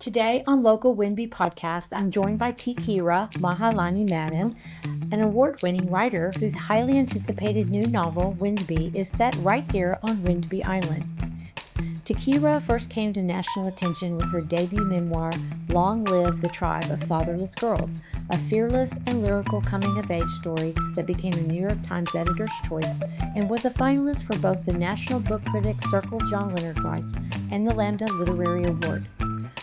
Today on Local Whidbey Podcast, I'm joined by Tikira Mahalani Madden, an award-winning writer whose highly anticipated new novel, Whidbey, is set right here on Whidbey Island. Tikira first came to national attention with her debut memoir, Long Live the Tribe of Fatherless Girls, a fearless and lyrical coming-of-age story that became a New York Times editor's choice and was a finalist for both the National Book Critics Circle John Leonard Prize and the Lambda Literary Award.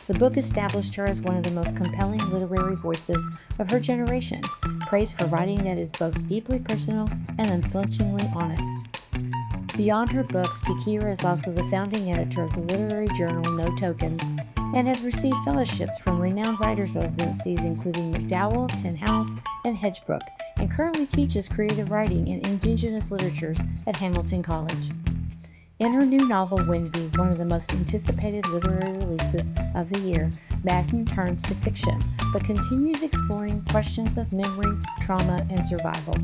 The book established her as one of the most compelling literary voices of her generation, praised for writing that is both deeply personal and unflinchingly honest. Beyond her books, Tikira is also the founding editor of the literary journal No Tokens and has received fellowships from renowned writers' residencies including MacDowell, Tin House, and Hedgebrook, and currently teaches creative writing in indigenous literatures at Hamilton College. In her new novel, Whidbey, one of the most anticipated literary releases of the year, Madden turns to fiction, but continues exploring questions of memory, trauma, and survival.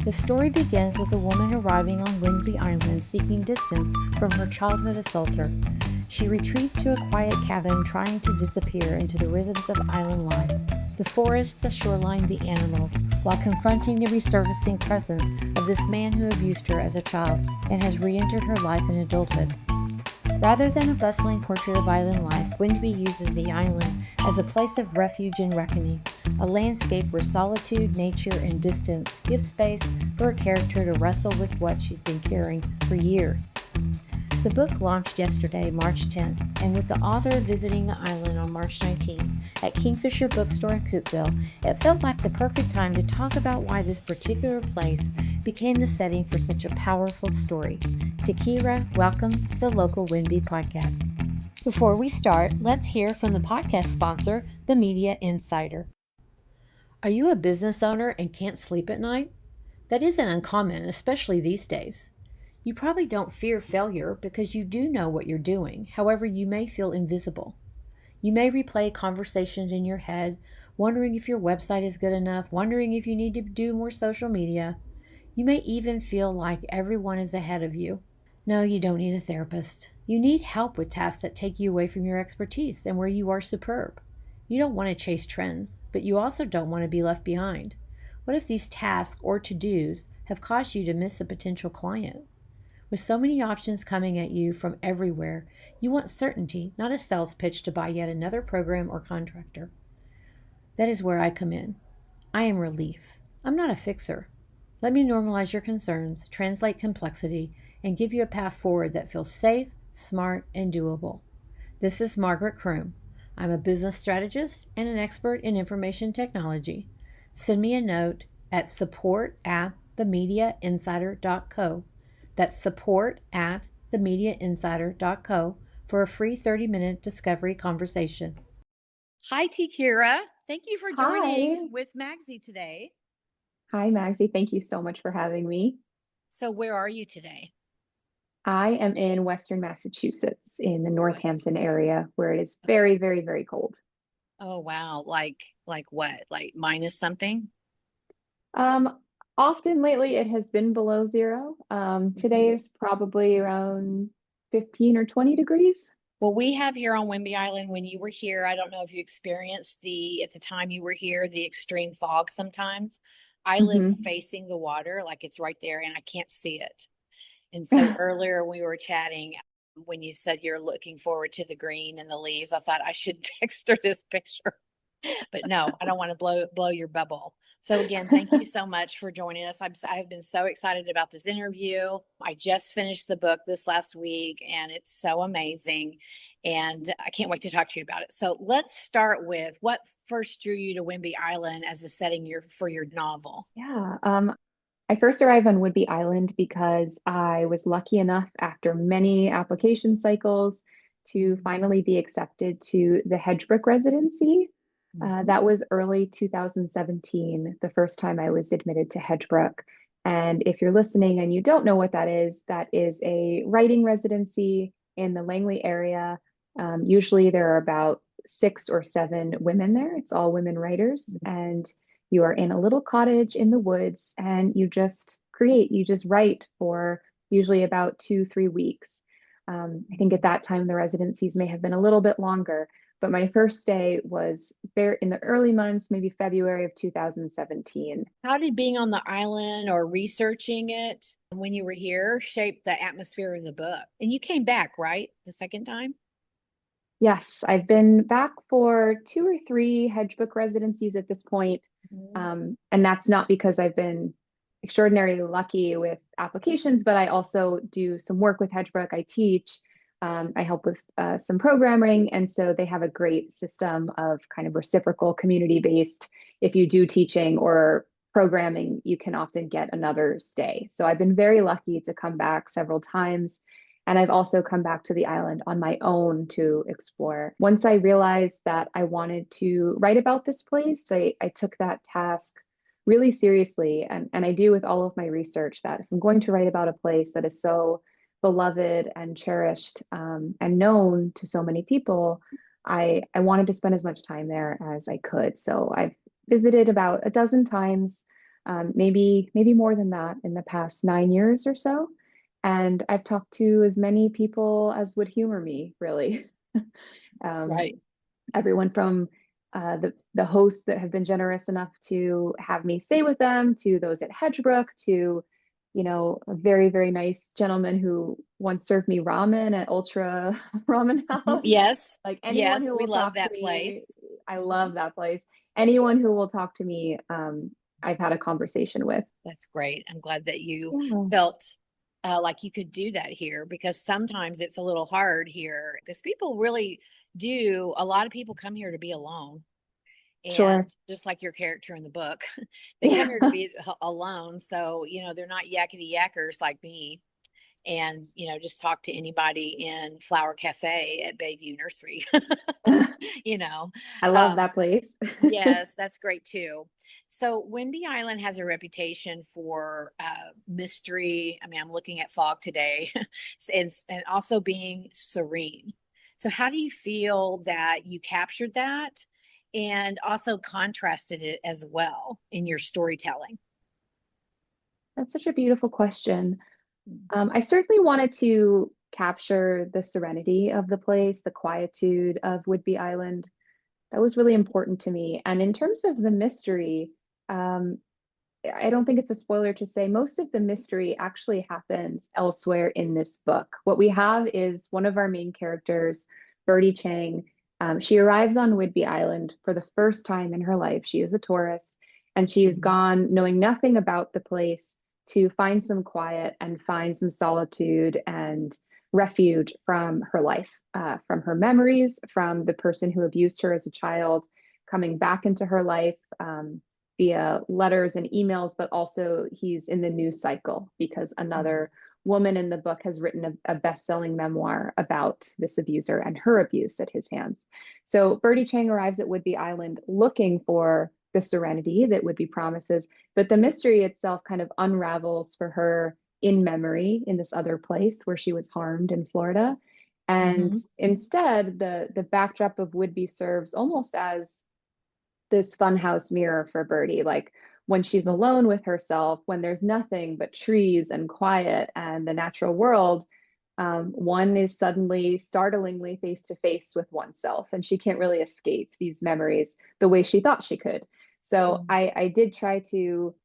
The story begins with a woman arriving on Whidbey Island seeking distance from her childhood assaulter. She retreats to a quiet cabin trying to disappear into the rhythms of island life, the forest, the shoreline, the animals, while confronting the resurfacing presence of this man who abused her as a child and has re-entered her life in adulthood. Rather than a bustling portrait of island life, Whidbey uses the island as a place of refuge and reckoning, a landscape where solitude, nature, and distance give space for a character to wrestle with what she's been carrying for years. The book launched yesterday, March 10th, and with the author visiting the island on March 19th at Kingfisher Bookstore in Coopville, it felt like the perfect time to talk about why this particular place became the setting for such a powerful story. Tikira, welcome to the Local Whidbey Podcast. Before we start, let's hear from the podcast sponsor, the Media Insider. Are you a business owner and can't sleep at night? That isn't uncommon, especially these days. You probably don't fear failure because you do know what you're doing. However, you may feel invisible. You may replay conversations in your head, wondering if your website is good enough, wondering if you need to do more social media. You may even feel like everyone is ahead of you. No, you don't need a therapist. You need help with tasks that take you away from your expertise and where you are superb. You don't want to chase trends, but you also don't want to be left behind. What if these tasks or to-dos have caused you to miss a potential client? With so many options coming at you from everywhere, you want certainty, not a sales pitch to buy yet another program or contractor. That is where I come in. I am relief. I'm not a fixer. Let me normalize your concerns, translate complexity, and give you a path forward that feels safe, smart, and doable. This is Margaret Kroom. I'm a business strategist and an expert in information technology. Send me a note at support@themediainsider.co. That's support@themediainsider.co for a free 30-minute discovery conversation. Hi, Tikira. Thank you for joining Hi. with Magsy today. Hi, Maxie. Thank you so much for having me. So where are you today? I am in Western Massachusetts in the West. Northampton area where it is very, very, very cold. Oh, wow. Like what? Like minus something? Um, Often lately it has been below zero. Today is probably around 15 or 20 degrees. Well, we have here on Whidbey Island, when you were here, I don't know if you experienced at the time you were here, the extreme fog sometimes. I live hmm facing the water, like it's right there, and I can't see it. And so earlier we were chatting when you said you're looking forward to the green and the leaves, I thought I should text her this picture. But no, I don't want to blow your bubble. So again, thank you so much for joining us. I've been so excited about this interview. I just finished the book this last week and it's so amazing. And I can't wait to talk to you about it. So let's start with what first drew you to Whidbey Island as a setting for your novel. Yeah. I first arrived on Whidbey Island because I was lucky enough after many application cycles to finally be accepted to the Hedgebrook residency. That was early 2017, the first time I was admitted to Hedgebrook. And if you're listening and you don't know what that is a writing residency in the Langley area. Usually there are about 6 or 7 women there. It's all women writers. And you are in a little cottage in the woods and you just write for usually about 2, 3 weeks. I think at that time the residencies may have been a little bit longer, But my first day was very in the early months, maybe February of 2017. How did being on the island or researching it when you were here shape the atmosphere of the book? And you came back, right? The second time? Yes, I've been back for two or three Hedgebrook residencies at this point. Mhm. And that's not because I've been extraordinarily lucky with applications, but I also do some work with Hedgebrook. I teach, I help with some programming. And so they have a great system of kind of reciprocal community based. If you do teaching or programming, you can often get another stay. So I've been very lucky to come back several times. And I've also come back to the island on my own to explore. Once I realized that I wanted to write about this place, I took that task really seriously. And I do with all of my research that if I'm going to write about a place that is so beloved and cherished and known to so many people, I wanted to spend as much time there as I could. So I've visited about a dozen times, maybe more than that in the past 9 years or so. And I've talked to as many people as would humor me, really. um, Right. Everyone from the hosts that have been generous enough to have me stay with them, to those at Hedgebrook, to a very, very nice gentleman who once served me ramen at Ultra Ramen Mhm. House. Yes. Like anyone Yes. who We will love talk to that me, place. I Mhm. love that place. Anyone who will talk to me, I've had a conversation with. That's great. I'm glad that you Yeah, felt like you could do that here because sometimes it's a little hard here because people really do. A lot of people come here to be alone. And sure. just like your character in the book, they come Yeah. here to be alone. So, they're not yakety yackers like me and, just talk to anybody in Flower Cafe at Bayview Nursery, you know. I love Um, that place. Yes, that's great too. So, Whidbey Island has a reputation for mystery. I mean, I'm looking at fog today, and also being serene. So, how do you feel that you captured that and also contrasted it as well in your storytelling? That's such a beautiful question. I certainly wanted to capture the serenity of the place, the quietude of Whidbey Island. That was really important to me. And in terms of the mystery, um, I don't think it's a spoiler to say most of the mystery actually happens elsewhere in this book. What we have is one of our main characters, Birdie Chang. She arrives on Whidbey Island for the first time in her life. She is a tourist and she has Mhm. gone knowing nothing about the place to find some quiet and find some solitude and refuge from her life, from her memories, from the person who abused her as a child, coming back into her life. Via letters and emails, but also he's in the news cycle because Mhm. another woman in the book has written a best-selling memoir about this abuser and her abuse at his hands. So Birdie Chang arrives at Whidbey Island looking for the serenity that Whidbey promises, but the mystery itself kind of unravels for her in memory in this other place where she was harmed in Florida. And Mhm. instead, the backdrop of Whidbey serves almost as this funhouse mirror for Birdie. Like when she's alone with herself, when there's nothing but trees and quiet and the natural world, one is suddenly startlingly face to face with oneself, and she can't really escape these memories the way she thought she could. So Mhm. I did try to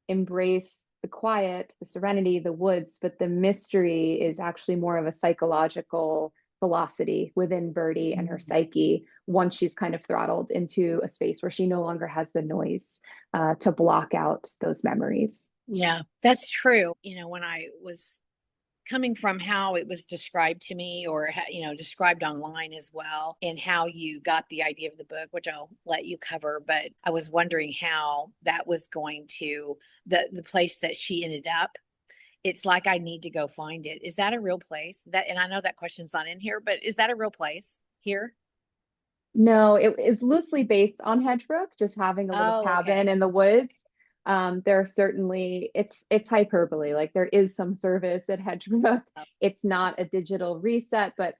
embrace the quiet, the serenity, the woods, but the mystery is actually more of a psychological velocity within Birdie and her Mhm. psyche once she's kind of throttled into a space where she no longer has the noise to block out those memories. Yeah, that's true. When I was coming from how it was described to me or described online as well and how you got the idea of the book, which I'll let you cover, but I was wondering how that was going to the place that she ended up. It's like I need to go find it. Is that a real place? That, and I know that question's not in here, but is that a real place here? No, it is loosely based on Hedgebrook, just having a little Oh, cabin okay. in the woods. There are certainly it's hyperbole. Like there is some service at Hedgebrook. Oh, It's not a digital reset, but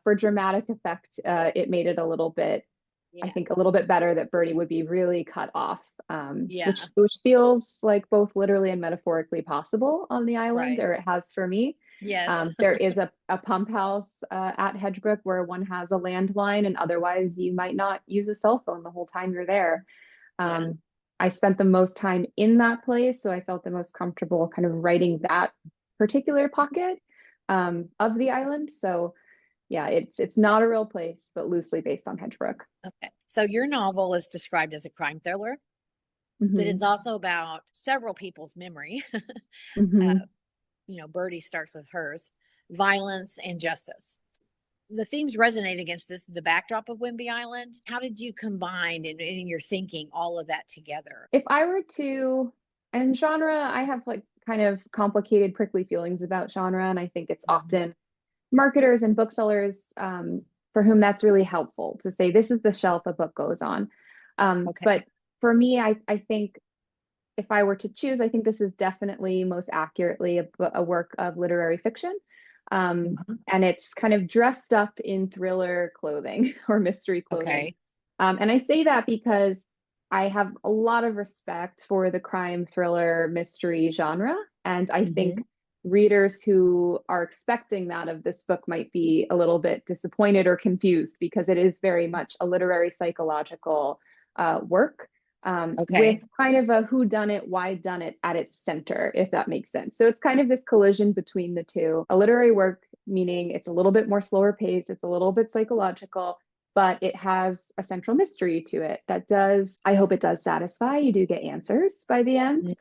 for dramatic effect, it made it a little bit, I yeah. think, a little bit better that Birdie would be really cut off, Yeah. which feels like both literally and metaphorically possible on the island, Right. or it has for me. Yes. There is a pump house at Hedgebrook where one has a landline, and otherwise you might not use a cell phone the whole time you're there. Yeah. I spent the most time in that place, so I felt the most comfortable kind of writing that particular pocket of the island. So yeah, it's not a real place, but loosely based on Hedgebrook. Okay. So your novel is described as a crime thriller, but it's Hmm. also about several people's memory. Hmm. Birdie starts with hers, violence and justice. The themes resonate against the backdrop of Whidbey Island. How did you combine in your thinking all of that together? If I were to, and genre, I have like kind of complicated, prickly feelings about genre, and I think it's Mhm. often marketers and booksellers for whom that's really helpful to say this is the shelf a book goes on. But Okay. for me, I think if I were to choose, I think this is definitely most accurately a work of literary fiction. Mhm. And it's kind of dressed up in thriller clothing or mystery clothing. Okay. And I say that because I have a lot of respect for the crime thriller mystery genre. And I think Hmm. readers who are expecting that of this book might be a little bit disappointed or confused because it is very much a literary psychological work with Okay. kind of a who done it, why done it at its center, if that makes sense. So it's kind of this collision between the two. A literary work, meaning it's a little bit more slower pace, it's a little bit psychological, but it has a central mystery to it that does, I hope it does satisfy. You do get answers by the end.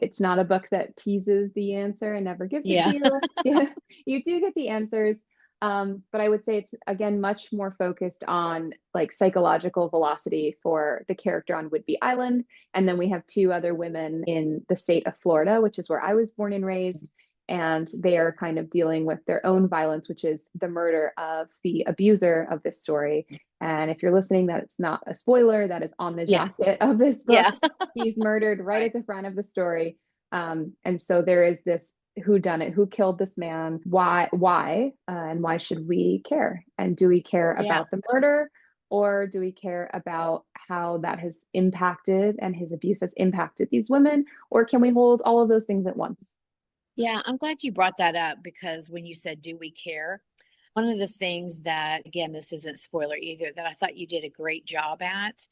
It's not a book that teases the answer and never gives it to Yeah. you. Yeah, you do get the answers. But I would say it's again much more focused on like psychological velocity for the character on Whidbey Island. And then we have two other women in the state of Florida, which is where I was born and raised. And they are kind of dealing with their own violence, which is the murder of the abuser of this story. And if you're listening, that it's not a spoiler, that is on the Yeah. jacket of this book. Yeah. He's murdered right at Right. the front of the story. And so there is this who done it, who killed this man, and why should we care? And do we care Yeah. about the murder, or do we care about how that has impacted and his abuse has impacted these women, or can we hold all of those things at once? Yeah, I'm glad you brought that up because when you said, do we care? One of the things that, again, this isn't spoiler either, that I thought you did a great job at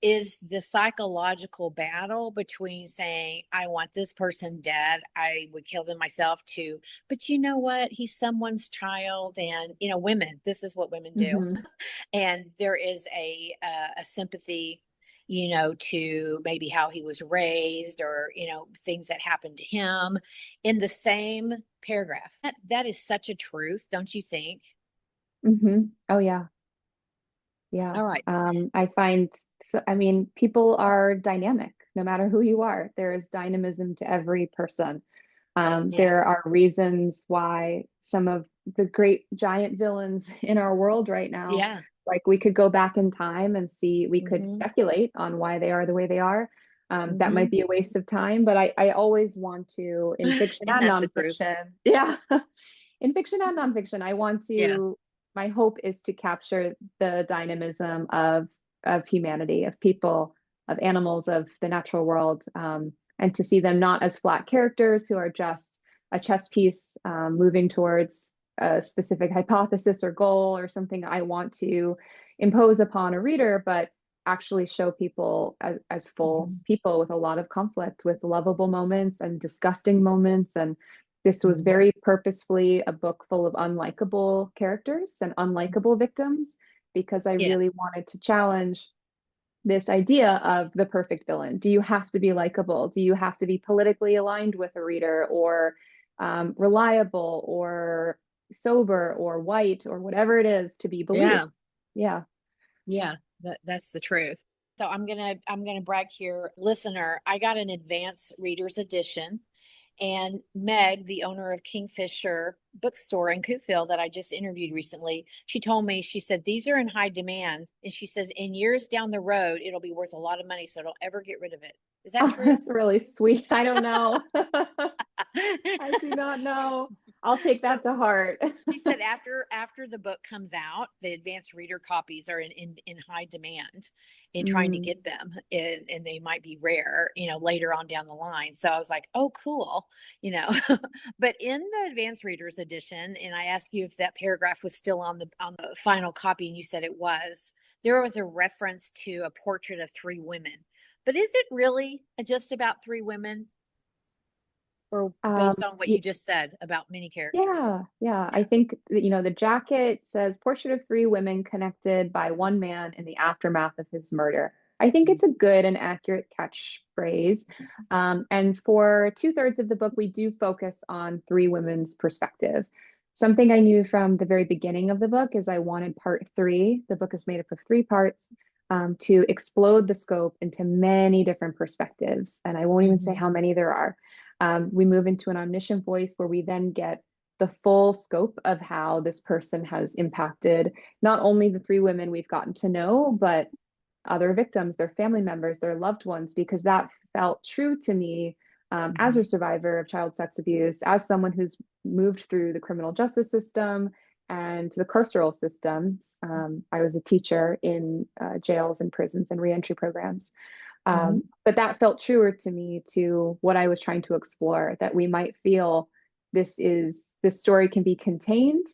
is the psychological battle between saying, I want this person dead, I would kill them myself too. But you know what? He's someone's child. And, women, this is what women do. Mm-hmm. And there is a sympathy, to maybe how he was raised or, things that happened to him in the same paragraph. That is such a truth, don't you think? Mm-hmm. Oh yeah. Yeah. All right. I find, so, I mean, people are dynamic no matter who you are. There is dynamism to every person. Yeah. There are reasons why some of the great giant villains in our world right now, Yeah. like we could go back in time and see, we could Hmm. speculate on why they are the way they are. That might Hmm. be a waste of time, but I always want to, in fiction And and that's the truth. nonfiction, yeah, in fiction and nonfiction, I want Yeah. to, my hope is to capture the dynamism of humanity, of people, of animals, of the natural world, and to see them not as flat characters who are just a chess piece moving towards a specific hypothesis or goal or something I want to impose upon a reader, but actually show people as full Hmm. people with a lot of conflict, with lovable moments and disgusting moments. And this was Hmm. very purposefully a book full of unlikable characters and unlikable victims because I Yeah. really wanted to challenge this idea of the perfect villain. Do you have to be likable? Do you have to be politically aligned with a reader or reliable or sober or white or whatever it is to be believed? Yeah. Yeah. Yeah, that's the truth. So I'm gonna brag here, listener. I got an advanced reader's edition, and Meg, the owner of Kingfisher Bookstore in Coopville that I just interviewed recently, she told me, she said these are in high demand, and she says in years down the road it'll be worth a lot of money, so don't ever get rid of it. Is that Oh, true? that's really sweet. I don't know. I do not know. I'll take So that to heart. she said after the book comes out, the advanced reader copies are in high demand in trying to Mm, get them, and they might be rare, later on down the line. So I was like, oh, cool, you know. But in the advanced readers edition, and I asked you if that paragraph was still on the final copy, and you said it was. There was a reference to a portrait of three women, but is it really just about three women, or um, based on what you y- just said about many characters? yeah. Yeah. I think the jacket says portrait of three women connected by one man in the aftermath of his murder. I think it's a good and accurate catchphrase. And for two-thirds of the book, we do focus on three women's perspective. Something I knew from the very beginning of the book is I wanted part three, the book is made up of three parts, to explode the scope into many different perspectives. And I won't even say Mm-hmm. how many there are. We move into an omniscient voice where we then get the full scope of how this person has impacted not only the three women we've gotten to know, but other victims, their family members, their loved ones, because that felt true to me as Mm-hmm. a survivor of child sex abuse, as someone who's moved through the criminal justice system and to the carceral system. I was a teacher in jails and prisons and reentry programs. Mm-hmm. But that felt truer to me to what I was trying to explore, that we might feel this story can be contained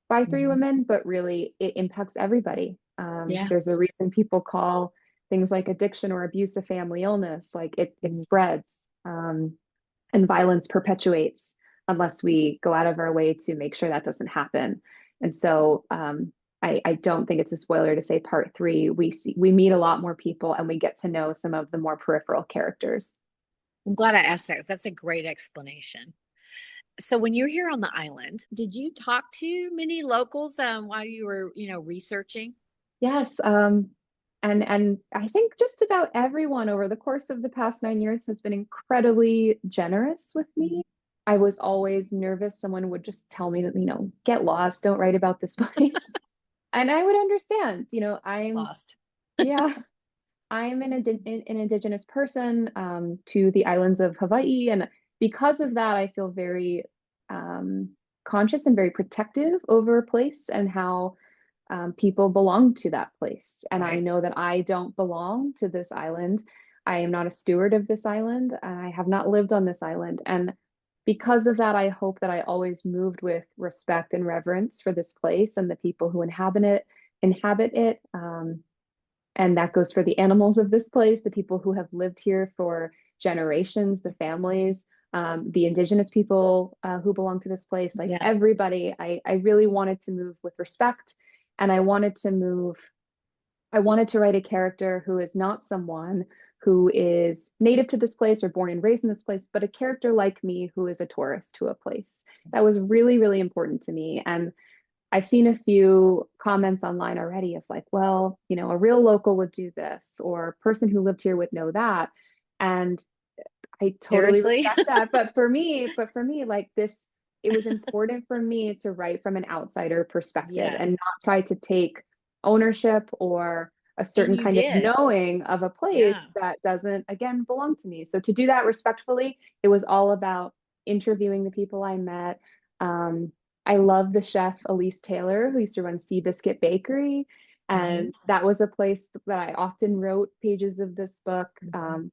by three Mm-hmm. women, but really it impacts everybody. Yeah. There's a reason people call things like addiction or abuse a family illness, like it Mm-hmm. spreads, and violence perpetuates unless we go out of our way to make sure that doesn't happen. And so I don't think it's a spoiler to say part three, we meet a lot more people and we get to know some of the more peripheral characters. I'm glad I asked that. That's a great explanation. So when you were here on the island, did you talk to many locals while you were, researching? Yes, and I think just about everyone over the course of the past 9 years has been incredibly generous with Mhm. me. I was always nervous someone would just tell me that, get lost, don't write about this place. And I would understand, Lost. yeah, I'm an indigenous person to the islands of Hawaii. And because of that, I feel very um, conscious and very protective over a place and how people belong to that place. And I Right. know that I don't belong to this island. I am not a steward of this island. I have not lived on this island. And because of that, I hope that I always moved with respect and reverence for this place and the people who inhabit it. And that goes for the animals of this place, the people who have lived here for generations, the families, the indigenous people who belong to this place, like Yeah. everybody. I really wanted to move with respect, and I wanted to write a character who is not someone who is native to this place or born and raised in this place, but a character like me who is a tourist to a place. That was really, really important to me. And I've seen a few comments online already of like, well, a real local would do this, or a person who lived here would know that. And I totally Seriously? respect that. But for me, like this, it was important for me to write from an outsider perspective Yeah. and not try to take ownership or a And certain you kind of did. knowing of a Yeah. place that doesn't, again, belong to me. So to do that respectfully, it was all about interviewing the people I met. Um, I love the chef Elise Taylor, who used to run Seabiscuit Bakery. Hmm. And that was a place that I often wrote pages of this book.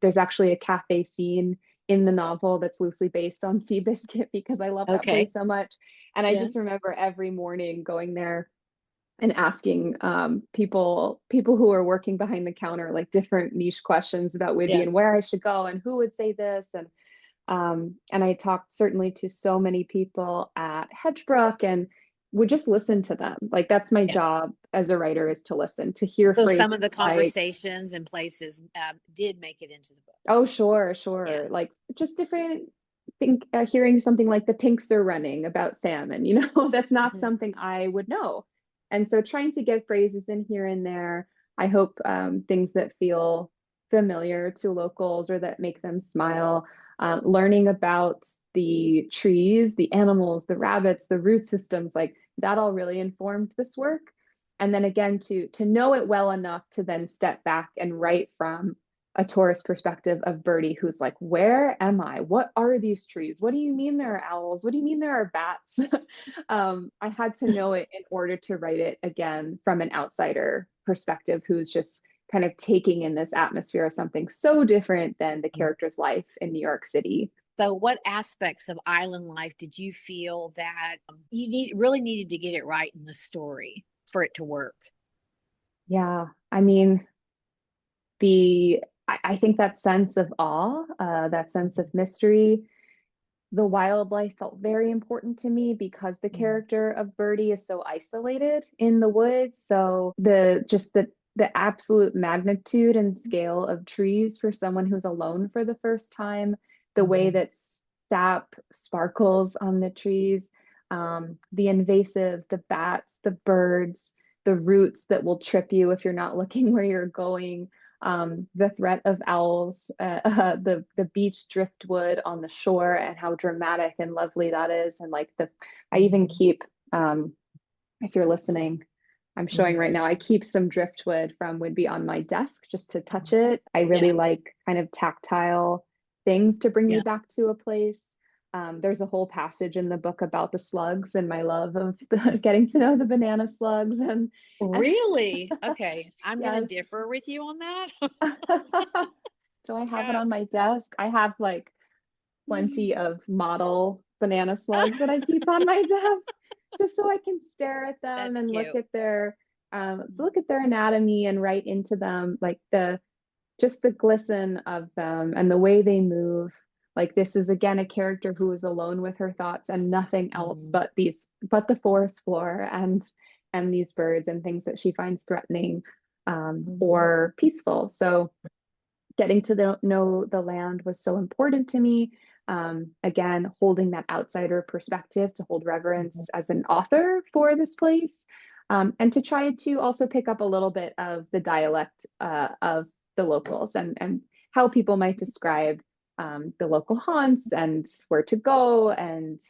There's actually a cafe scene in the novel that's loosely based on Seabiscuit because I love that Okay. place so much. And I Yeah. just remember every morning going there and asking people who are working behind the counter like different niche questions about Whidbey Yeah. and where I should go and who would say this. And I talked certainly to so many people at Hedgebrook and would just listen to them. Like that's my Yeah. job as a writer is to listen, to hear So some of phrases the like, conversations and places did make it into the book. oh, sure, Yeah. sure. Like just different think hearing something like the pinks are running about salmon, that's not Mhm. something I would know. And so trying to get phrases in here and there, I hope things that feel familiar to locals or that make them smile. Learning about the trees, the animals, the rabbits, the root systems, like that all really informed this work. And then again, to know it well enough to then step back and write from a tourist perspective of Birdie, who's like, where am I? What are these trees? What do you mean there are owls? What do you mean there are bats? I had to know it in order to write it again from an outsider perspective who's just kind of taking in this atmosphere of something so different than the character's life in New York City. So what aspects of island life did you feel that really needed to get it right in the story for it to work? Yeah, I mean, I think that sense of awe, that sense of mystery, the wildlife felt very important to me because the character of Birdie is so isolated in the woods. So the absolute magnitude and scale of trees for someone who's alone for the first time, the way that sap sparkles on the trees, the invasives, the bats, the birds, the roots that will trip you if you're not looking where you're going, the threat of owls, the beach driftwood on the shore, and how dramatic and lovely that is. And like I even keep, if you're listening, I'm showing right now, I keep some driftwood from Whidbey on my desk just to touch it. I really like kind of tactile things to bring me back to a place. There's a whole passage in the book about the slugs and my love of getting to know the banana slugs. And Really? Okay. I'm yes. going to differ with you on that. So I have it on my desk. I have like plenty of model banana slugs that I keep on my desk just so I can stare at them. That's And cute. look at their anatomy and write into them, like just the glisten of them and the way they move. Like this is again a character who is alone with her thoughts and nothing else but the forest floor and these birds and things that she finds threatening, or peaceful. So getting to know the land was so important to me. Again, holding that outsider perspective to hold reverence as an author for this place, and to try to also pick up a little bit of the dialect of the locals and how people might describe the local haunts and where to go and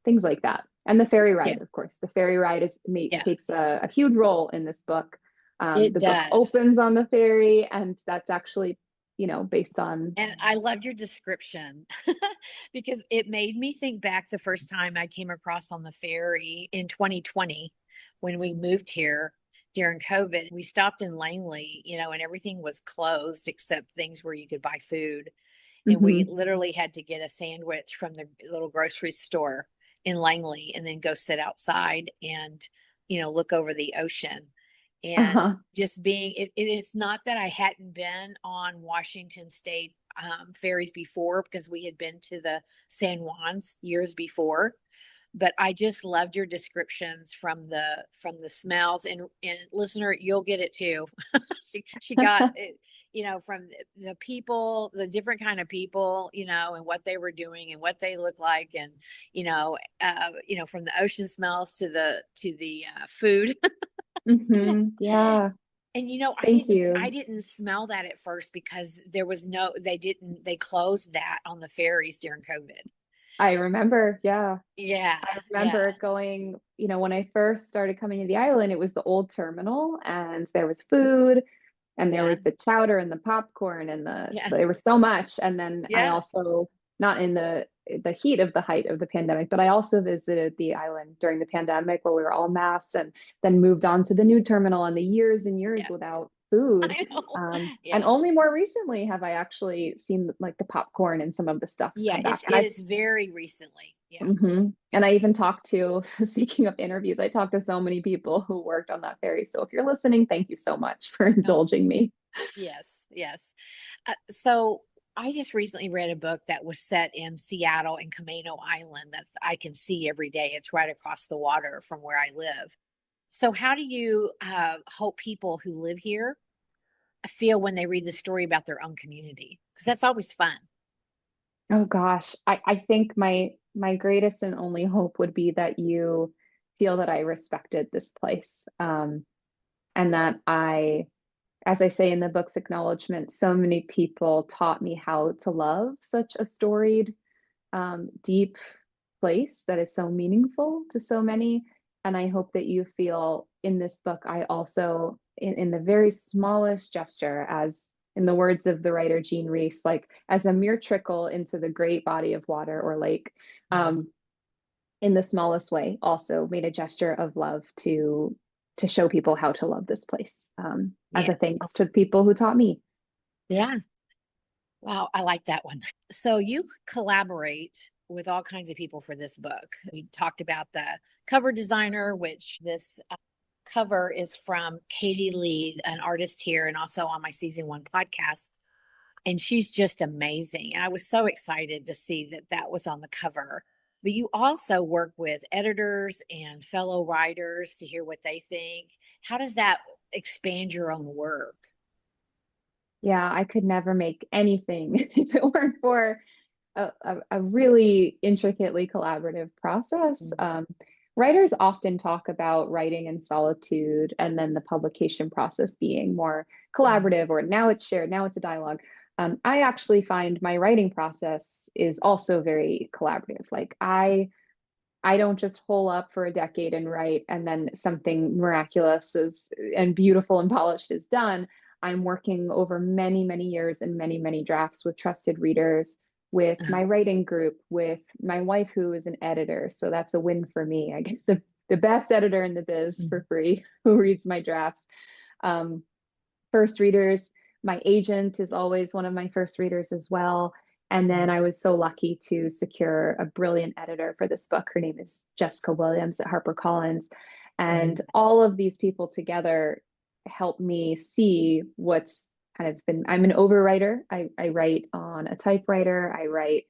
things like that. And the ferry ride, of course. The ferry ride takes a huge role in this book. It the does. book opens on the ferry, and that's actually based on. And I loved your description because it made me think back the first time I came across on the ferry in 2020 when we moved here during COVID. We stopped in Langley, and everything was closed except things where you could buy food. And we literally had to get a sandwich from the little grocery store in Langley and then go sit outside and, look over the ocean. And just being, it's not that I hadn't been on Washington State ferries before, because we had been to the San Juans years before, but I just loved your descriptions from the smells. And listener, you'll get it too. she got it, from the people, the different kind of people, and what they were doing and what they look like, and from the ocean smells to the food. Yeah. And Thank you. I didn't smell that at first because they closed that on the ferries during COVID. I remember, yeah. Yeah. I remember going, when I first started coming to the island, it was the old terminal and there was food and there was the chowder and the popcorn and there was so much. And then I also, not in the heat of the height of the pandemic, but I also visited the island during the pandemic where we were all masked, and then moved on to the new terminal, and the years and years without food. And only more recently have I actually seen like the popcorn and some of the stuff come back. It is very recently. Yeah. And I even talked to, speaking of interviews, I talked to so many people who worked on that ferry. So if you're listening, thank you so much for indulging me. Yes. So I just recently read a book that was set in Seattle and Camano Island that I can see every day. It's right across the water from where I live. So how do you hope people who live here feel when they read the story about their own community? Because that's always fun. Oh gosh, I think my greatest and only hope would be that you feel that I respected this place, and that as I say in the book's acknowledgement, so many people taught me how to love such a storied, deep place that is so meaningful to so many. And I hope that you feel in this book, I also, in the very smallest gesture, as in the words of the writer Jean Reese, like as a mere trickle into the great body of water or lake, in the smallest way, also made a gesture of love to show people how to love this place, as Yeah. a thanks to people who taught me. Yeah. Wow, I like that one. So you collaborate with all kinds of people for this book. We talked about the cover designer, which this cover is from Katie Lee, an artist here and also on my season 1 podcast. And she's just amazing. And I was so excited to see that that was on the cover. But you also work with editors and fellow writers to hear what they think. How does that expand your own work? Yeah, I could never make anything if it weren't for a really intricately collaborative process. Writers often talk about writing in solitude and then the publication process being more collaborative, or now it's shared, now it's a dialogue. I actually find my writing process is also very collaborative. Like I don't just hole up for a decade and write and then something miraculous is and beautiful and polished is done. I'm working over many, many years and many, many drafts with trusted readers, with my writing group, with my wife, who is an editor. So that's a win for me. I guess the best editor in the biz for free who reads my drafts. First readers, my agent is always one of my first readers as well. And then I was so lucky to secure a brilliant editor for this book. Her name is Jessica Williams at HarperCollins. And all of these people together help me see what's kind of been, I'm an overwriter. I write on a typewriter. I write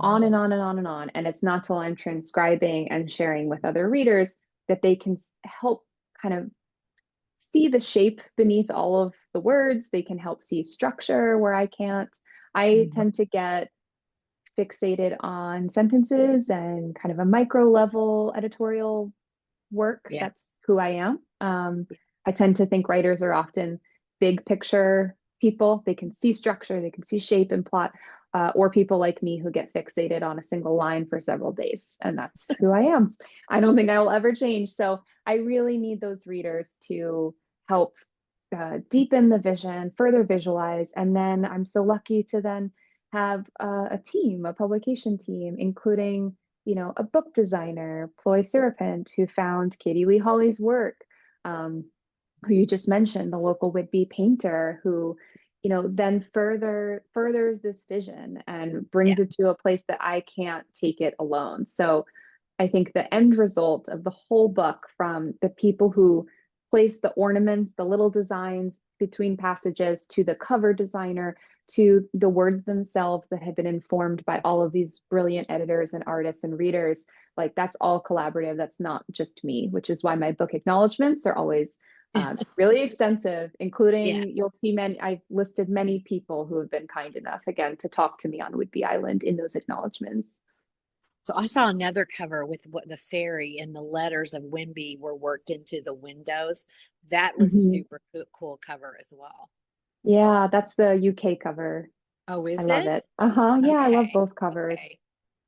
on and on and on and on. And it's not till I'm transcribing and sharing with other readers that they can help kind of see the shape beneath all of the words. They can help see structure where I can't. I tend to get fixated on sentences and kind of a micro level editorial work. Yeah. That's who I am. I tend to think writers are often big picture people. They can see structure, they can see shape and plot, or people like me who get fixated on a single line for several days. And that's who I am. I don't think I will ever change. So I really need those readers to help deepen the vision, further visualize. And then I'm so lucky to then have a team, a publication team, including, a book designer, Ploy Serapent, who found Katie Lee Hawley's work, who you just mentioned, the local Whidbey painter, who, then furthers this vision and brings it to a place that I can't take it alone. So I think the end result of the whole book, from the people who place the ornaments, the little designs between passages, to the cover designer, to the words themselves that have been informed by all of these brilliant editors and artists and readers, like that's all collaborative. That's not just me, which is why my book acknowledgments are always really extensive, including you'll see I've listed many people who have been kind enough, again, to talk to me on Whidbey Island in those acknowledgments. So I saw another cover with what the ferry and the letters of Whidbey were worked into the windows. That was a super cool cover as well. Yeah, that's the UK cover. Oh, is I it? love it. Yeah, I love Okay. both covers. Okay.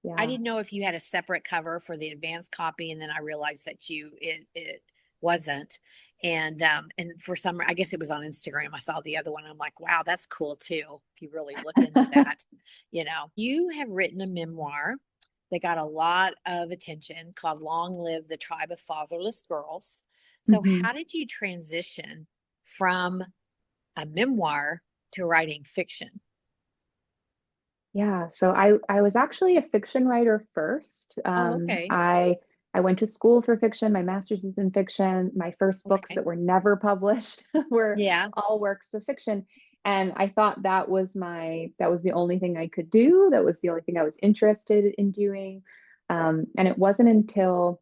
Yeah. I didn't know if you had a separate cover for the advanced copy, and then I realized that it wasn't. And for some, I guess it was on Instagram. I saw the other one. I'm like, wow, that's cool too. If you really look into that, you have written a memoir that got a lot of attention called Long Live the Tribe of Fatherless Girls. So how did you transition from a memoir to writing fiction? Yeah, so I was actually a fiction writer first. Okay. I went to school for fiction. My master's is in fiction. My first books that were never published were all works of fiction. And I thought that was the only thing I could do. That was the only thing I was interested in doing. And it wasn't until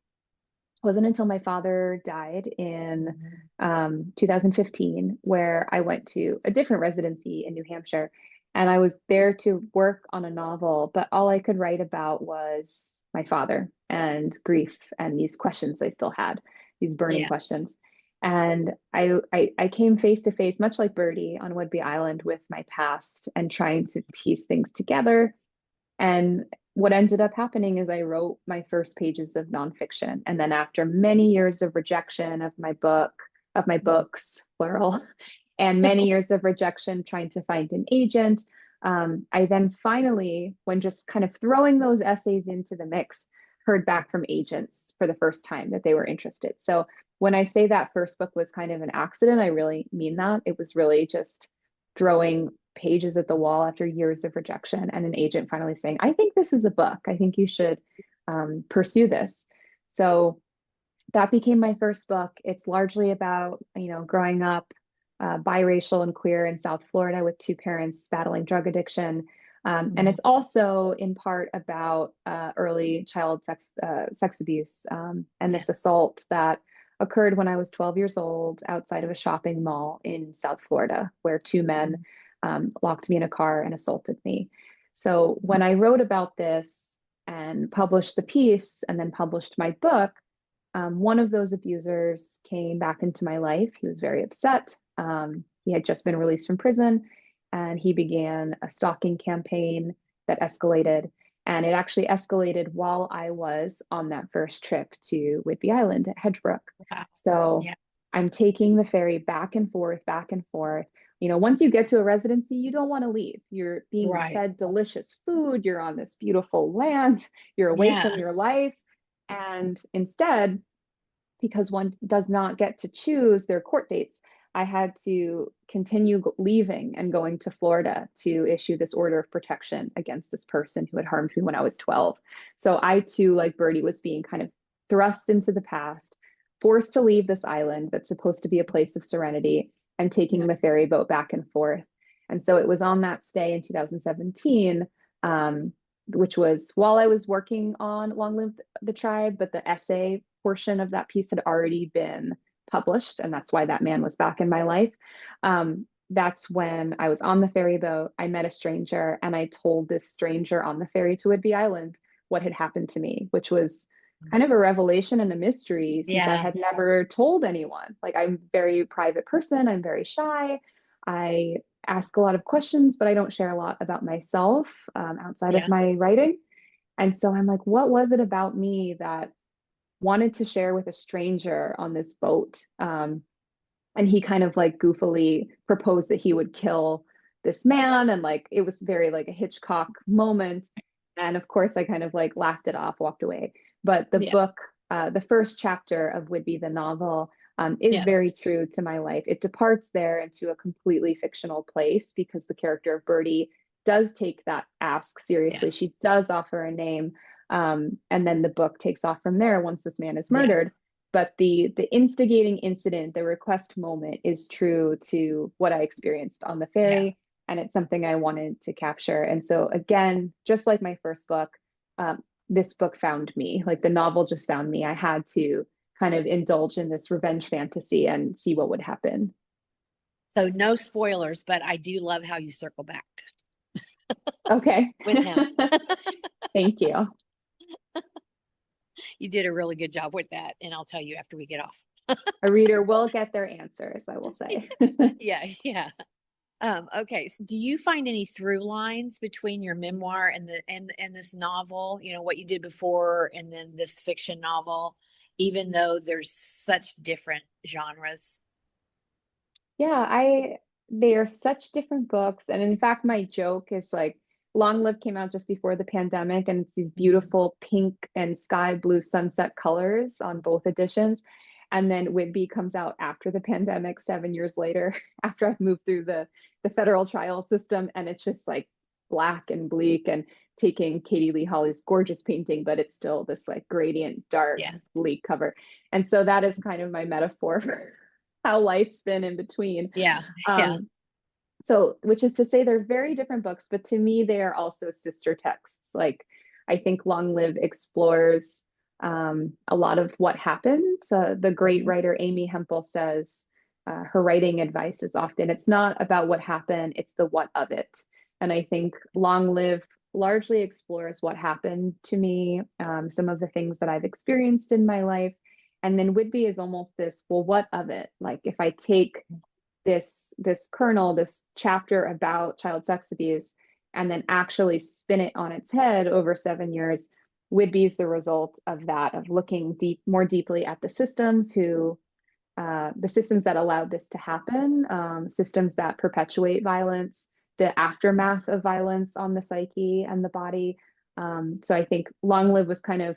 my father died in 2015, where I went to a different residency in New Hampshire. And I was there to work on a novel, but all I could write about was my father and grief and these questions I still had, these burning questions. And I came face to face, much like Birdie on Whidbey Island, with my past and trying to piece things together. And what ended up happening is I wrote my first pages of nonfiction. And then after many years of rejection of my books, plural, and many years of rejection trying to find an agent. I then finally, when just kind of throwing those essays into the mix, heard back from agents for the first time that they were interested. So when I say that first book was kind of an accident, I really mean that. It was really just throwing pages at the wall after years of rejection, and an agent finally saying, I think this is a book. I think you should pursue this. So that became my first book. It's largely about, growing up biracial and queer in South Florida with two parents battling drug addiction. And it's also in part about early child sex abuse and this assault that occurred when I was 12 years old outside of a shopping mall in South Florida, where two men locked me in a car and assaulted me. So when I wrote about this and published the piece and then published my book, one of those abusers came back into my life. He was very upset. He had just been released from prison, and he began a stalking campaign that escalated. And it actually escalated while I was on that first trip to Whidbey Island at Hedgebrook. Wow. So Yeah. I'm taking the ferry back and forth, back and forth. Once you get to a residency, you don't want to leave. You're being fed delicious food. You're on this beautiful land. You're away from your life. And instead, because one does not get to choose their court dates, I had to continue leaving and going to Florida to issue this order of protection against this person who had harmed me when I was 12. So I too, like Birdie, was being kind of thrust into the past, forced to leave this island that's supposed to be a place of serenity, and taking the ferry boat back and forth. And so it was on that stay in 2017, which was while I was working on Long Live the Tribe, but the essay portion of that piece had already been published, and that's why that man was back in my life. That's when I was on the ferry boat. I met a stranger, and I told this stranger on the ferry to Whidbey Island what had happened to me, which was kind of a revelation and a mystery, since I had never told anyone. Like, I'm a very private person. I'm very shy. I ask a lot of questions, but I don't share a lot about myself outside of my writing. And so I'm like, what was it about me that wanted to share with a stranger on this boat? And he kind of like goofily proposed that he would kill this man. And like, it was very like a Hitchcock moment. And of course, I kind of like laughed it off, walked away. But the book, the first chapter of Whidbey, the novel, is very true to my life. It departs there into a completely fictional place because the character of Birdie does take that ask seriously. She does offer a name. And then the book takes off from there once this man is murdered. But the instigating incident, the request moment, is true to what I experienced on the ferry. And it's something I wanted to capture. And so again, just like my first book, this book found me. Like, the novel just found me. I had to kind of indulge in this revenge fantasy and see what would happen. So no spoilers, but I do love how you circle back. Okay. With him. Thank you. You did a really good job with that, and I'll tell you after we get off. A reader will get their answers, I will say. Yeah. Okay. So do you find any through lines between your memoir and this novel? What you did before, and then this fiction novel, even though there's such different genres? Yeah, they are such different books. And in fact, my joke is like, Long Live came out just before the pandemic, and it's these beautiful pink and sky blue sunset colors on both editions. And then Whidbey comes out after the pandemic, 7 years later, after I've moved through the federal trial system, and it's just like black and bleak, and taking Katie Lee Hawley's gorgeous painting, but it's still this like gradient, dark, bleak cover. And so that is kind of my metaphor for how life's been in between. So, which is to say, they're very different books, but to me, they are also sister texts. Like, I think Long Live explores a lot of what happened. The great writer Amy Hempel says her writing advice is often, it's not about what happened, it's the what of it. And I think Long Live largely explores what happened to me, some of the things that I've experienced in my life. And then Whidbey is almost this, well, what of it? Like, if I take this kernel, this chapter about child sex abuse, and then actually spin it on its head over 7 years, Whidbey is the result of that, of looking more deeply at the systems who the systems that allowed this to happen, systems that perpetuate violence, the aftermath of violence on the psyche and the body. So I think Long Live was kind of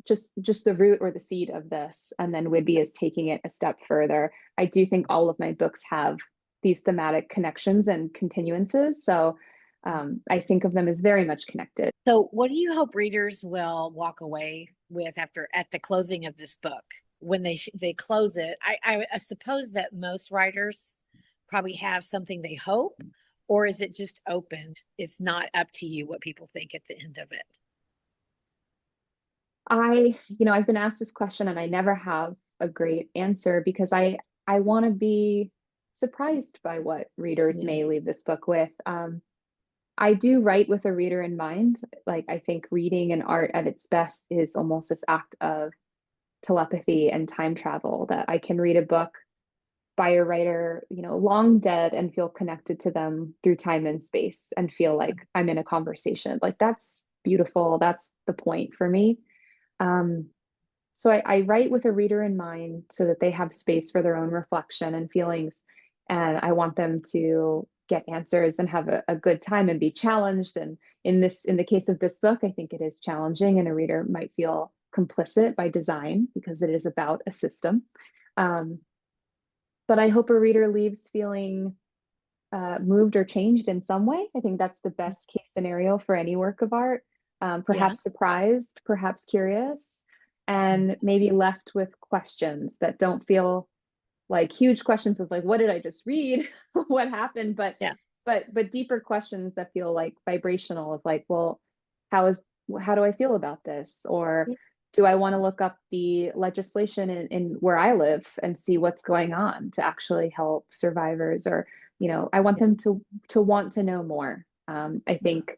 just the root or the seed of this, and then Whidbey is taking it a step further. I do think all of my books have these thematic connections and continuances, so I think of them as very much connected. So what do you hope readers will walk away with after at the closing of this book when they close it? I suppose that most writers probably have something they hope, or is it just opened? It's not up to you what people think at the end of it. I've been asked this question and I never have a great answer because I want to be surprised by what readers may leave this book with. I do write with a reader in mind. Like, I think reading and art at its best is almost this act of telepathy and time travel, that I can read a book by a writer, long dead, and feel connected to them through time and space and feel like I'm in a conversation. Like, that's beautiful. That's the point for me. So I write with a reader in mind so that they have space for their own reflection and feelings. And I want them to get answers and have a good time and be challenged. And in the case of this book, I think it is challenging, and a reader might feel complicit by design because it is about a system. But I hope a reader leaves feeling moved or changed in some way. I think that's the best case scenario for any work of art. Perhaps surprised, perhaps curious, and maybe left with questions that don't feel like huge questions of like, what did I just read? What happened? But deeper questions that feel like vibrational of like, well, how do I feel about this? Or do I want to look up the legislation in where I live and see what's going on to actually help survivors? Or, I want them to want to know more. I think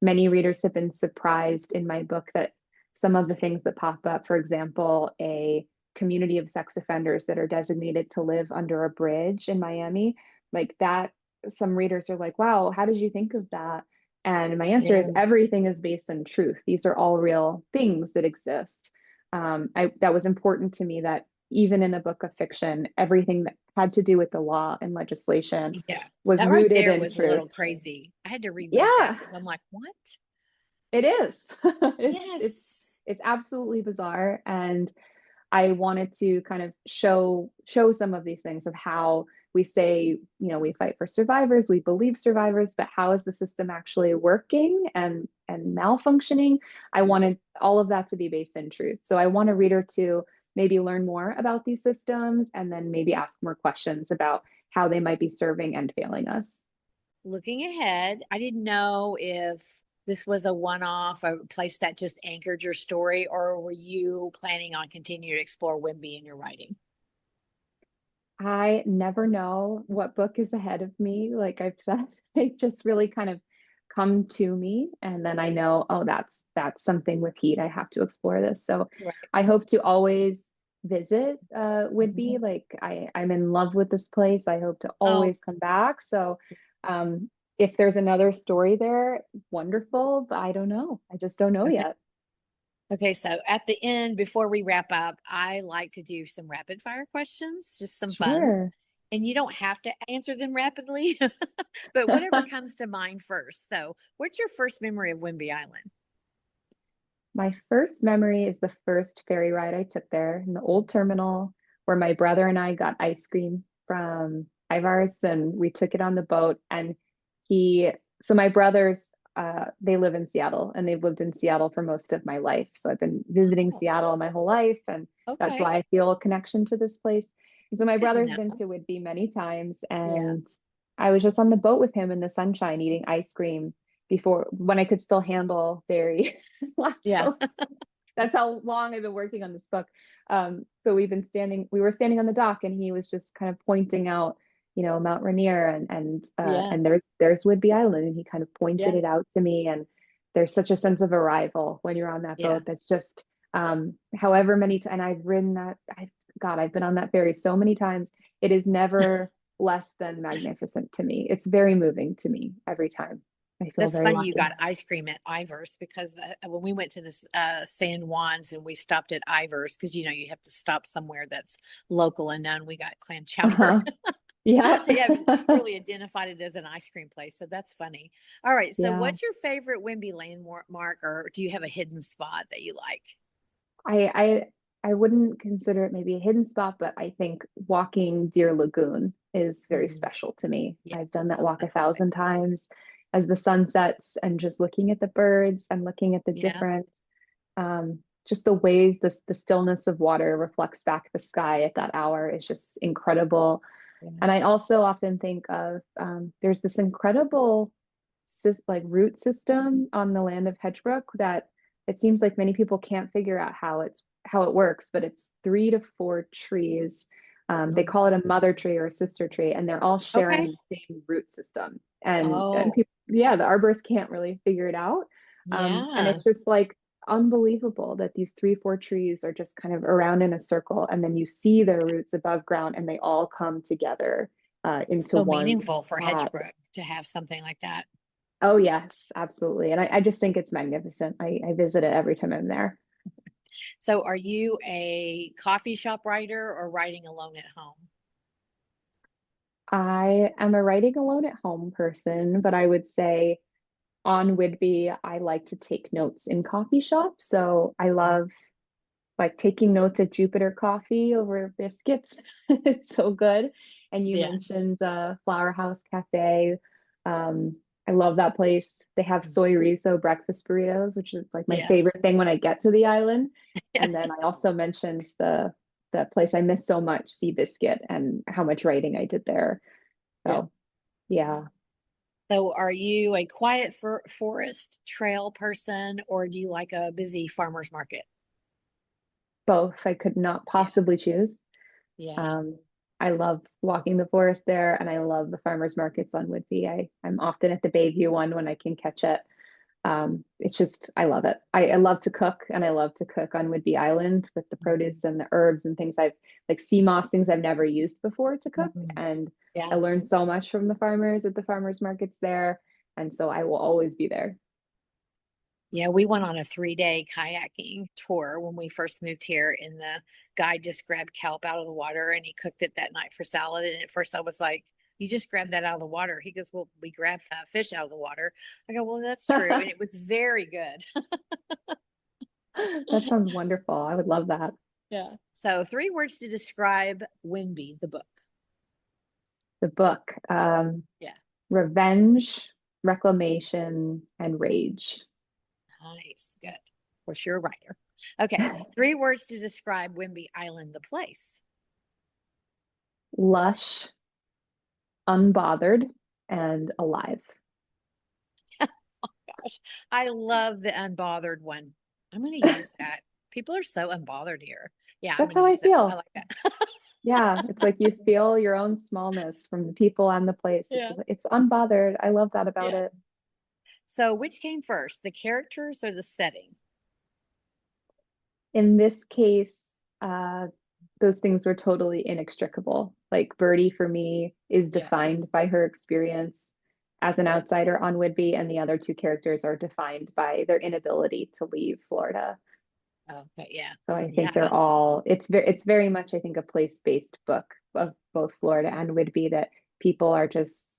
many readers have been surprised in my book that some of the things that pop up, for example, a community of sex offenders that are designated to live under a bridge in Miami, like that, some readers are like, wow, how did you think of that? And my answer is everything is based on truth. These are all real things that exist. That was important to me, that even in a book of fiction, everything that had to do with the law and legislation was that rooted right there in was truth. A little crazy. I had to reread that because I'm like, what? It is. Yes. It's absolutely bizarre. And I wanted to kind of show some of these things of how we say, we fight for survivors, we believe survivors, but how is the system actually working and malfunctioning? I wanted all of that to be based in truth. So I want a reader to maybe learn more about these systems and then maybe ask more questions about how they might be serving and failing us. Looking ahead, I didn't know if this was a one-off, a place that just anchored your story, or were you planning on continuing to explore Whidbey in your writing? I never know what book is ahead of me. Like I've said, they just really kind of come to me, and then I know, oh, that's something with heat. I have to explore this. So I hope to always visit Whidbey. Like I'm in love with this place. I hope to always come back. So if there's another story there, wonderful, but I don't know. I just don't know yet. Okay, so at the end, before we wrap up, I like to do some rapid fire questions, just some fun. And you don't have to answer them rapidly, but whatever comes to mind first. So what's your first memory of Whidbey Island? My first memory is the first ferry ride I took there in the old terminal, where my brother and I got ice cream from Ivar's, and we took it on the boat. And so my brothers, they live in Seattle, and they've lived in Seattle for most of my life. So I've been visiting Seattle my whole life, and that's why I feel a connection to this place. And so my brother's been to Whidbey many times, and I was just on the boat with him in the sunshine eating ice cream when I could still handle dairy. That's how long I've been working on this book. So we were standing on the dock, and he was just kind of pointing out, Mount Rainier and there's Whidbey Island, and he kind of pointed it out to me. And there's such a sense of arrival when you're on that boat. That's just however many and I've ridden that. I've been on that ferry so many times. It is never less than magnificent to me. It's very moving to me every time. I feel That's very funny you lucky. got ice cream at Ivar's because when we went to this San Juan's and we stopped at Ivar's because you have to stop somewhere that's local and known. We got clam chowder. Uh-huh. Yep. They haven't really identified it as an ice cream place, so that's funny. All right, so Yeah. what's your favorite Whidbey landmark, or do you have a hidden spot that you like? I I I wouldn't consider it maybe a hidden spot, but I think walking Deer Lagoon is very Mm, special to me. yeah, I've done that love walk that. 1,000 times as the sun sets and just looking at the birds and looking at the Yeah. different just the ways the stillness of water reflects back the sky at that hour is just incredible. Yeah. And I also often think of there's this incredible like root system on the land of Hedgebrook that it seems like many people can't figure out how it works, but it's 3 to 4 trees. They Mm. call it a mother tree or a sister tree, and they're all sharing Okay. the same root system. And Oh, people, yeah, the arborists can't really figure it out. And yeah. it's just like unbelievable that these 3, 4 trees are just kind of around in a circle, and then you see their roots above ground, and they all come together into So one meaningful for spot. Hedgebrook to have something like that. Oh, yes, absolutely. And I just think it's magnificent. I visit it every time I'm there. So are you a coffee shop writer or writing alone at home? I am a writing alone at home person, but I would say on Whidbey, I like to take notes in coffee shops. So I love like taking notes at Jupiter Coffee over biscuits. It's so good. And you Yeah. mentioned Flower House Cafe. I love that place. They have soy riso breakfast burritos, which is like my Yeah. favorite thing when I get to the island. Yeah. And then I also mentioned the place I miss so much, Seabiscuit, and how much writing I did there. Yeah. So yeah, So are you a quiet forest trail person or do you like a busy farmer's market? both. I could not Yeah. possibly choose. Yeah. Um, I love walking the forest there, and I love the farmers markets on Whidbey. I'm often at the Bayview one when I can catch it. It's just I love it. I love to cook, and I love to cook on Whidbey Island with the Mhm. produce and the herbs and things I've like sea moss things I've never used before to cook, Mhm. and I Yeah. learned so much from the farmers at the farmers markets there, and so I will always be there. Yeah, we went on a 3-day kayaking tour when we first moved here, and the guy just grabbed kelp out of the water and he cooked it that night for salad. And at first I was like, "You just grabbed that out of the water." He goes, "Well, we grabbed fish out of the water." I go, "Well, that's true." And it was very good. That sounds wonderful. I would love that. Yeah. So, 3 words to describe Winby, the book. The book, Yeah. revenge, reclamation, and rage. Nice. Good. Of course, you're a writer. Okay. 3 words to describe Whidbey Island, the place. Lush, unbothered, and alive. Gosh, I love the unbothered one. I'm going to use that. People are so unbothered here. Yeah, I'm That's going to how I use that. I feel. like that. Yeah, it's like you feel your own smallness from the people and the place. It's Yeah. just, it's unbothered. I love that about Yeah. it. So, which came first, the characters or the setting? In this case, uh, those things were totally inextricable. Like Birdie for me is Yeah. defined by her experience as an outsider on Whidbey, and the other 2 characters are defined by their inability to leave Florida. Okay. Yeah. So I think Yeah. it's very much, I think, a place-based book of both Florida and Whidbey that people are just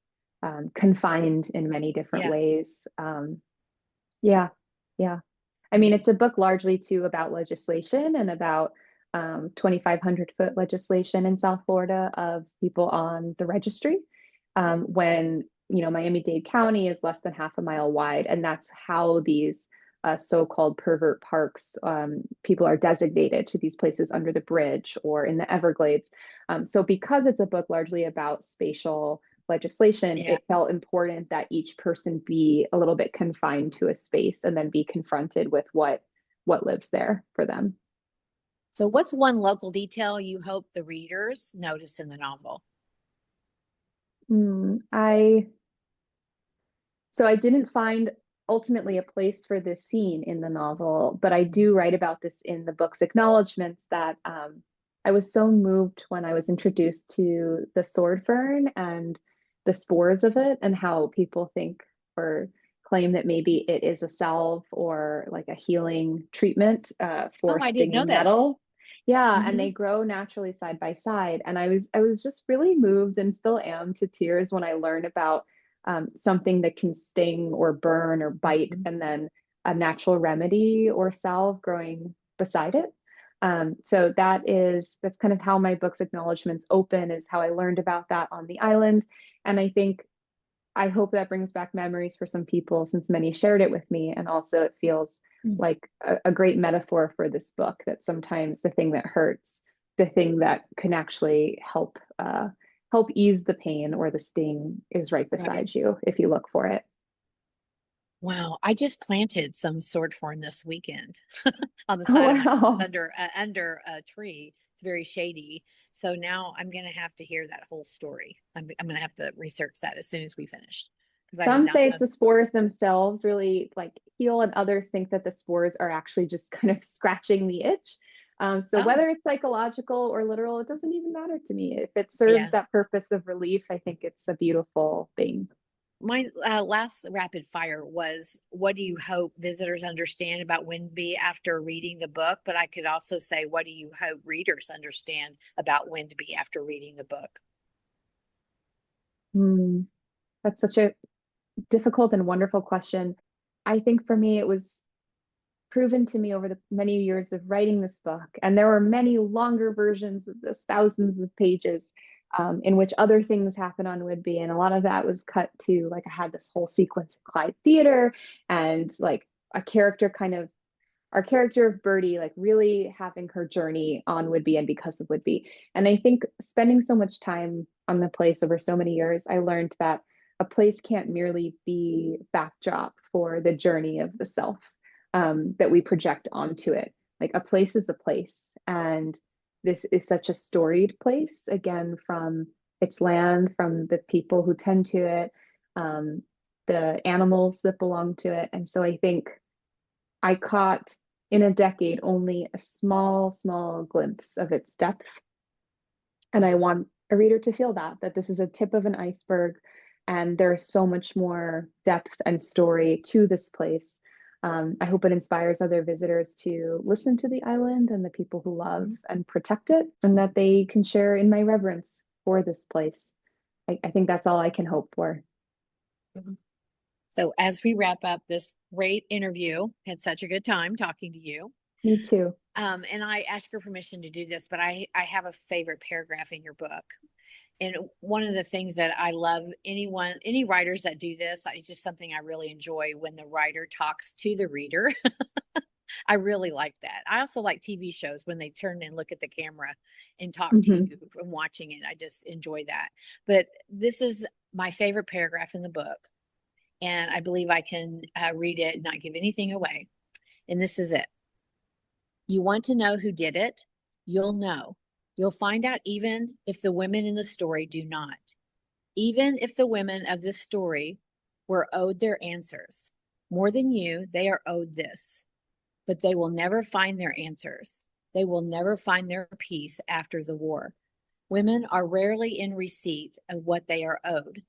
confined in many different Yeah. ways. Yeah, yeah. I mean, it's a book largely too about legislation and about 2,500 foot legislation in South Florida of people on the registry. When, Miami-Dade County is less than half a mile wide, and that's how these so-called pervert parks, people are designated to these places under the bridge or in the Everglades. So because it's a book largely about spatial legislation, Yeah. it felt important that each person be a little bit confined to a space and then be confronted with what lives there for them. So, what's one local detail you hope the readers notice in the novel? I So I didn't find ultimately a place for this scene in the novel, but I do write about this in the book's acknowledgments that I was so moved when I was introduced to the sword fern and the spores of it and how people think or claim that maybe it is a salve or like a healing treatment for Oh, I didn't know stinging this. nettle. Yeah, and Hmm. they grow naturally side by side. And I was just really moved and still am to tears when I learned about something that can sting or burn or bite, Hmm. and then a natural remedy or salve growing beside it. So that's kind of how my book's acknowledgments open, is how I learned about that on the island. And I hope that brings back memories for some people, since many shared it with me. And also, it feels like a great metaphor for this book, that sometimes the thing that hurts, the thing that can actually help ease the pain or the sting, is right Right. beside you if you look for it. Wow, I just planted some swordthorn this weekend on the Oh, side of my house wow. under a tree. It's very shady. So now I'm going to have to hear that whole story. I'm going to have to research that as soon as we finish because I did Some not say know it's the spores themselves really like heal, and others think that the spores are actually just kind of scratching the itch. So that. Oh, whether it's psychological or literal, it doesn't even matter to me. If it serves yeah. that purpose of relief, I think it's a beautiful thing. My last rapid fire was, what do you hope visitors understand about Whidbey after reading the book? But I could also say, what do you hope readers understand about Whidbey after reading the book? Hmm, that's such a difficult and wonderful question. I think for me, it was proven to me over the many years of writing this book, and there were many longer versions of this, thousands of pages, in which other things happen on Whidbey, and a lot of that was cut to like I had this whole sequence of Clyde Theater, and like a character kind of our character of Birdie, like really having her journey on Whidbey and because of Whidbey. And I think spending so much time on the place over so many years, I learned that a place can't merely be backdrop for the journey of the self, that we project onto it. Like a place is a place, and this is such a storied place, again, from its land, from the people who tend to it, um, the animals that belong to it. And so I think I caught in a decade only a small, small glimpse of its depth. And I want a reader to feel that this is a tip of an iceberg, and there's so much more depth and story to this place. I hope it inspires other visitors to listen to the island and the people who love and protect it, and that they can share in my reverence for this place. I think that's all I can hope for. Mhm. So, as we wrap up this great interview, had such a good time talking to you. Me too. And I ask your permission to do this, but I have a favorite paragraph in your book. And one of the things that I love, any writers that do this, it's just something I really enjoy when the writer talks to the reader. I really like that. I also like TV shows when they turn and look at the camera and talk to Mhm. you from watching it. I just enjoy that. But this is my favorite paragraph in the book. And I believe I can read it and not give anything away. And this is it. You want to know who did it? You'll know. You'll find out even if the women in the story do not. Even if the women of this story were owed their answers. More than you, they are owed this. But they will never find their answers. They will never find their peace after the war. Women are rarely in receipt of what they are owed.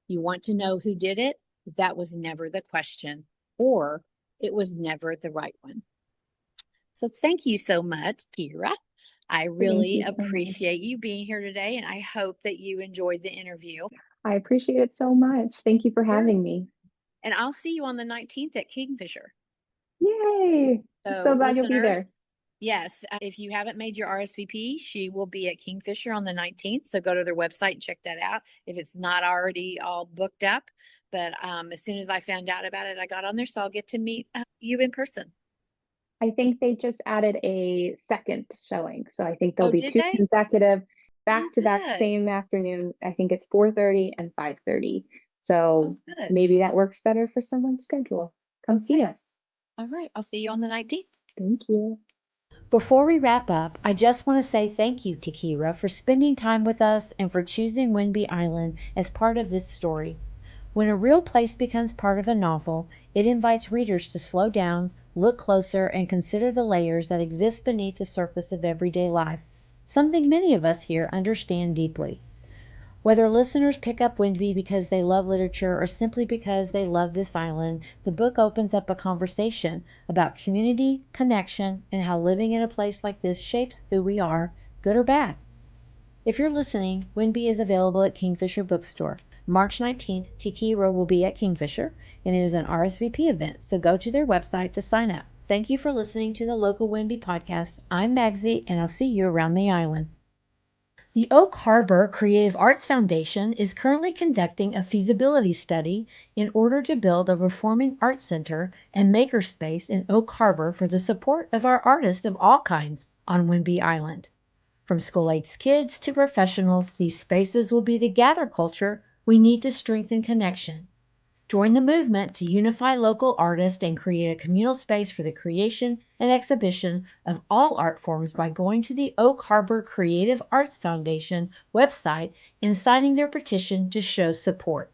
You want to know who did it? That was never the question, or it was never the right one. So thank you so much, Kira. I Thank really you so much. appreciate you being here today, and I hope that you enjoyed the interview. I appreciate it so much. Thank you for Sure. having me. And I'll see you on the 19th at Kingfisher. Yay! I'm so So, glad you'll be listeners, there. yes, if you haven't made your RSVP, she will be at Kingfisher on the 19th. So go to their website and check that out if it's not already all booked up. But as soon as I found out about it, I got on there. So I'll get to meet you in person. I think they just added a second showing. So I think there'll Oh, be did two they? consecutive Oh, back to back good. same afternoon. I think it's 4:30 and 5:30. Oh, So good. maybe that works better for someone's schedule. Come see us. All right. I'll see you on the 19th. Thank you. Before we wrap up, I just want to say thank you to Kira for spending time with us and for choosing Whidbey Island as part of this story. When a real place becomes part of a novel, it invites readers to slow down, look closer, and consider the layers that exist beneath the surface of everyday life, something many of us here understand deeply. Whether listeners pick up Whidbey because they love literature or simply because they love this island, the book opens up a conversation about community, connection, and how living in a place like this shapes who we are, good or bad. If you're listening, Whidbey is available at Kingfisher Bookstore. March 19th, Tikiro will be at Kingfisher, and it is an RSVP event, so go to their website to sign up. Thank you for listening to the Local Whidbey Podcast. I'm Magsy, and I'll see you around the island. The Oak Harbor Creative Arts Foundation is currently conducting a feasibility study in order to build a performing arts center and makerspace in Oak Harbor for the support of our artists of all kinds on Whidbey Island. From school-aged kids to professionals, these spaces will be the gather culture we need to strengthen connection. Join the movement to unify local artists and create a communal space for the creation and exhibition of all art forms by going to the Oak Harbor Creative Arts Foundation website and signing their petition to show support.